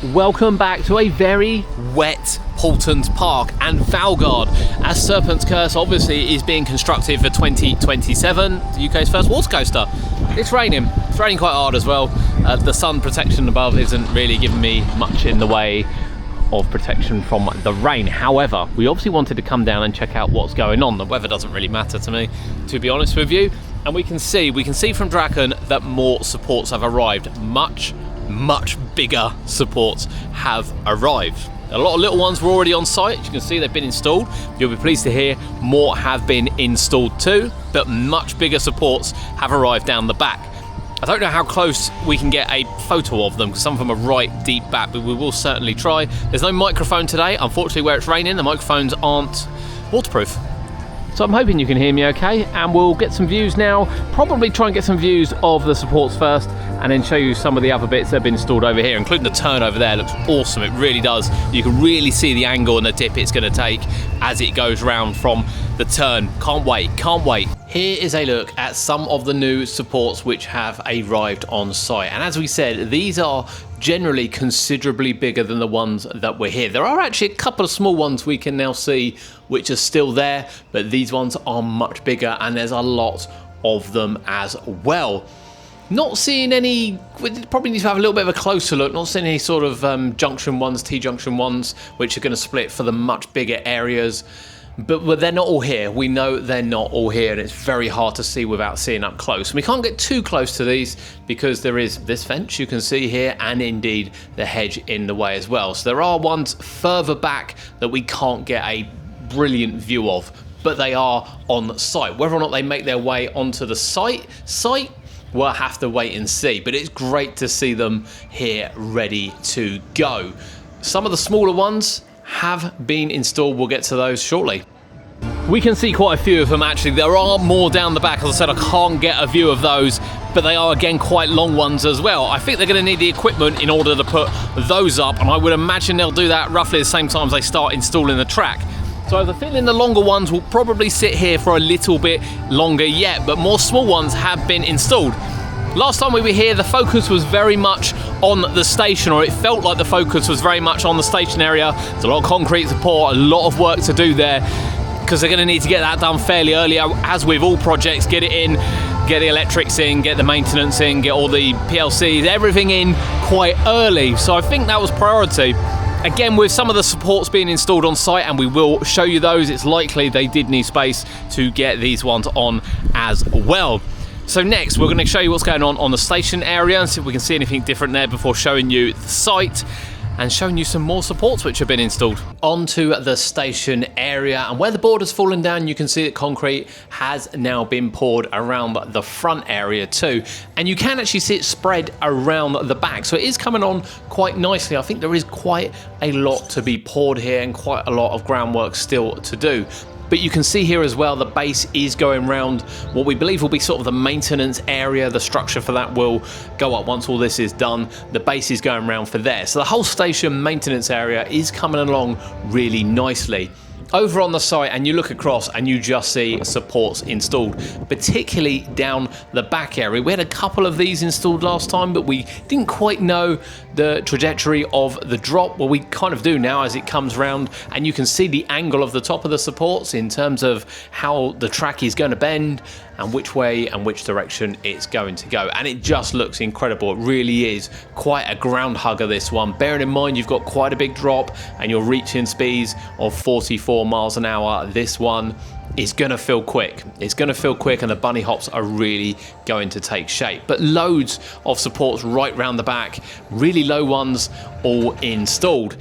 Welcome back to a very wet Paultons Park and Valgard, as Serpents Curse obviously is being constructed for 2027, the UK's first water coaster. It's raining quite hard as well. The sun protection above isn't really giving me much in the way of protection from the rain. However, we obviously wanted to come down and check out what's going on. The weather doesn't really matter to me, to be honest with you. And we can see from Draken that more supports have arrived. Much bigger supports have arrived. A lot of little ones were already on site. As you can see, they've been installed. You'll be pleased to hear more have been installed too, but much bigger supports have arrived down the back. I don't know how close we can get a photo of them because some of them are right deep back, but we will certainly try. There's no microphone today. Unfortunately, where it's raining, the microphones aren't waterproof. So I'm hoping you can hear me okay, and we'll get some views now. Probably try and get some views of the supports first, and then show you some of the other bits that have been installed over here, including the turn over there. It looks awesome, it really does. You can really see the angle and the dip it's going to take as it goes round from the turn. Can't wait. Here is a look at some of the new supports which have arrived on site. And as we said, these are generally considerably bigger than the ones that were here. There are actually a couple of small ones we can now see which are still there, but these ones are much bigger, and there's a lot of them as well. Not seeing any, we probably need to have a little bit of a closer look, not seeing any sort of junction ones, T-junction ones, which are going to split for the much bigger areas. But they're not all here. We know they're not all here, and it's very hard to see without seeing up close. And we can't get too close to these because there is this fence you can see here, and indeed the hedge in the way as well. So there are ones further back that we can't get a brilliant view of, but they are on site. Whether or not they make their way onto the site, we'll have to wait and see. But it's great to see them here ready to go. Some of the smaller ones have been installed. We'll get to those shortly. We can see quite a few of them actually. There are more down the back. As I said, I can't get a view of those, but they are again quite long ones as well. I think they're going to need the equipment in order to put those up, and I would imagine they'll do that roughly the same time as they start installing the track. So I have a feeling the longer ones will probably sit here for a little bit longer yet, but more small ones have been installed. Last time we were here, the focus was very much on the station, or it felt like the focus was very much on the station area. There's a lot of concrete support, a lot of work to do there, because they're going to need to get that done fairly early. As with all projects, get it in, get the electrics in, get the maintenance in, get all the PLCs, everything in quite early. So I think that was priority. Again, with some of the supports being installed on site, and we will show you those, it's likely they did need space to get these ones on as well. So next, we're going to show you what's going on the station area and see if we can see anything different there before showing you the site and showing you some more supports which have been installed. Onto the station area, and where the board has fallen down, you can see that concrete has now been poured around the front area too, and you can actually see it spread around the back, so it is coming on quite nicely. I think there is quite a lot to be poured here and quite a lot of groundwork still to do. But you can see here as well, the base is going round what we believe will be sort of the maintenance area. The structure for that will go up once all this is done. The base is going round for there. So the whole station maintenance area is coming along really nicely. Over on the site, and you look across and you just see supports installed, particularly down the back area. We had a couple of these installed last time, but we didn't quite know the trajectory of the drop. Well, we kind of do now as it comes round, and you can see the angle of the top of the supports in terms of how the track is going to bend and which way and which direction it's going to go. And it just looks incredible. It really is quite a ground hugger, this one. Bearing in mind you've got quite a big drop and you're reaching speeds of 44 miles an hour. This one is going to feel quick. It's going to feel quick, and the bunny hops are really going to take shape. But loads of supports right round the back, really low ones all installed.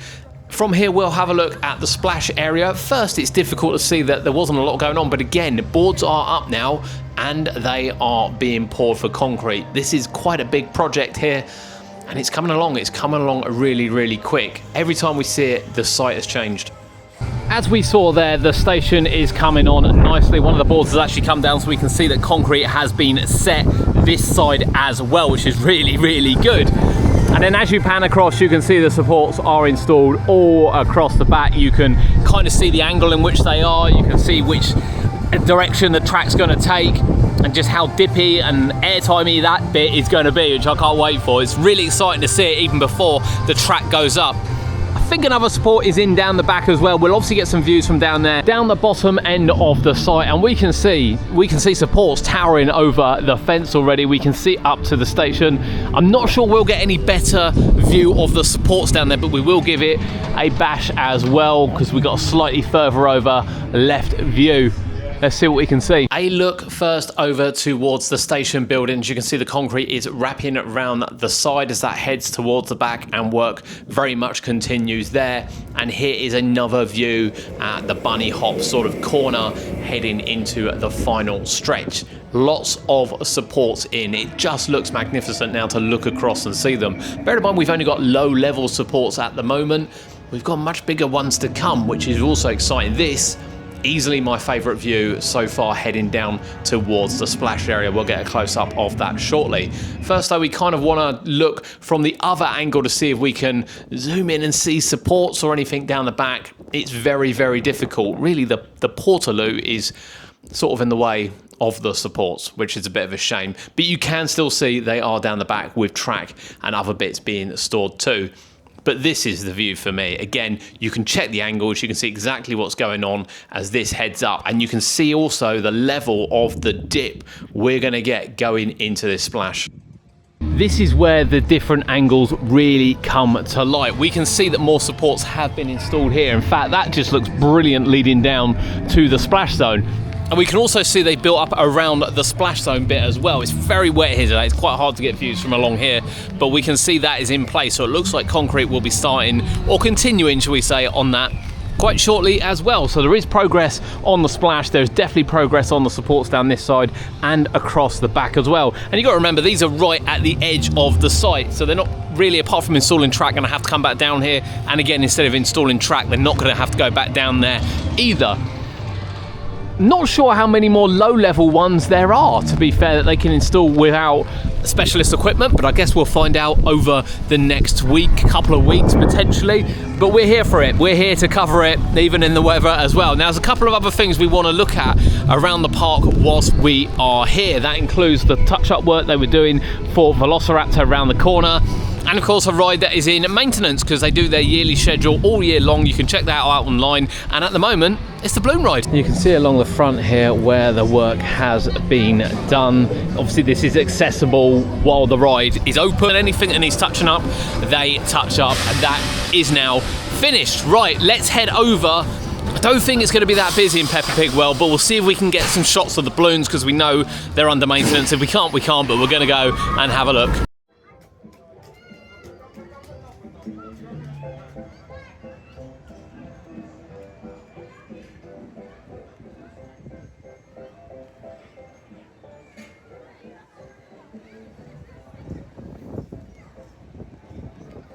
From here, we'll have a look at the splash area. First, it's difficult to see that there wasn't a lot going on, but again, the boards are up now and they are being poured for concrete. This is quite a big project here, and it's coming along. It's coming along really quick. Every time we see it, the site has changed. As we saw there, the station is coming on nicely. One of the boards has actually come down, so we can see that concrete has been set this side as well, which is really good. And then as you pan across, you can see the supports are installed all across the back. You can kind of see the angle in which they are. You can see which direction the track's going to take. and just how dippy and airtimey that bit is going to be, which I can't wait for. It's really exciting to see it even before the track goes up. I think another support is in down the back as well. We'll obviously get some views from down there, down the bottom end of the site, and we can see supports towering over the fence already. We can see up to the station. I'm not sure we'll get any better view of the supports down there, but we will give it a bash as well because we got a slightly further over left view. Let's see what we can see. A look first over towards the station building. As you can see, the concrete is wrapping around the side as that heads towards the back, and work very much continues there. And here is another view at the bunny hop sort of corner heading into the final stretch. Lots of supports in. It just looks magnificent now to look across and see them. Bear in mind, we've only got low level supports at the moment. We've got much bigger ones to come, which is also exciting. This easily my favourite view so far, heading down towards the splash area. We'll get a close-up of that shortly. First though, we kind of want to look from the other angle to see if we can zoom in and see supports or anything down the back. It's very, very difficult. Really, the portaloo is sort of in the way of the supports, which is a bit of a shame. But you can still see they are down the back with track and other bits being stored too. But this is the view for me. Again, you can check the angles, you can see exactly what's going on as this heads up, and you can see also the level of the dip we're going to get going into this splash. This is where the different angles really come to light. We can see that more supports have been installed here. In fact, that just looks brilliant leading down to the splash zone. And we can also see they built up around the splash zone bit as well. It's very wet here today. It's quite hard to get views from along here, but we can see that is in place. So it looks like concrete will be starting, or continuing, shall we say, on that quite shortly as well. So there is progress on the splash. There's definitely progress on the supports down this side and across the back as well. And you've got to remember, these are right at the edge of the site. So they're not really, apart from installing track, going to have to come back down here. And again, instead of installing track, they're not going to have to go back down there either. Not sure how many more low-level ones there are, to be fair, that they can install without specialist equipment, but I guess we'll find out over the next week, couple of weeks potentially. But we're here for it. We're here to cover it, even in the weather as well. Now, there's a couple of other things we want to look at around the park whilst we are here. That includes the touch-up work they were doing for Velociraptor around the corner. And of course, a ride that is in maintenance, because they do their yearly schedule all year long. You can check that out online. And at the moment, it's the balloon ride. You can see along the front here where the work has been done. Obviously, this is accessible while the ride is open. Anything that needs touching up, they touch up. And that is now finished. Right, let's head over. I don't think it's going to be that busy in Peppa Pig World, but we'll see if we can get some shots of the balloons, because we know they're under maintenance. If we can't, we can't, but we're going to go and have a look.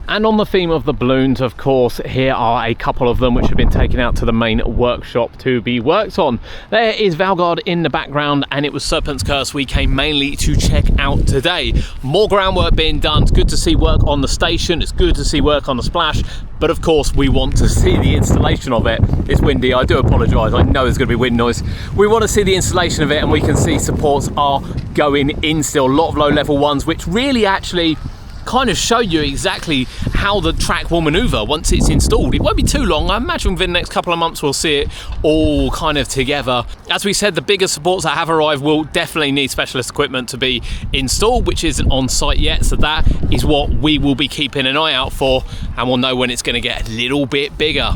And on the theme of the balloons, of course, here are a couple of them which have been taken out to the main workshop to be worked on. There is Valgard in the background, and it was Serpents Curse we came mainly to check out today. More groundwork being done. It's good to see work on the station. It's good to see work on the splash. But of course, we want to see the installation of it. It's windy, I do apologise. I know there's going to be wind noise. We want to see the installation of it, and we can see supports are going in still. A lot of low-level ones, which really actually kind of show you exactly how the track will maneuver once it's installed. It won't be too long. I imagine within the next couple of months we'll see it all kind of together. As we said, the bigger supports that have arrived will definitely need specialist equipment to be installed, which isn't on site yet, so that is what we will be keeping an eye out for, and we'll know when it's going to get a little bit bigger.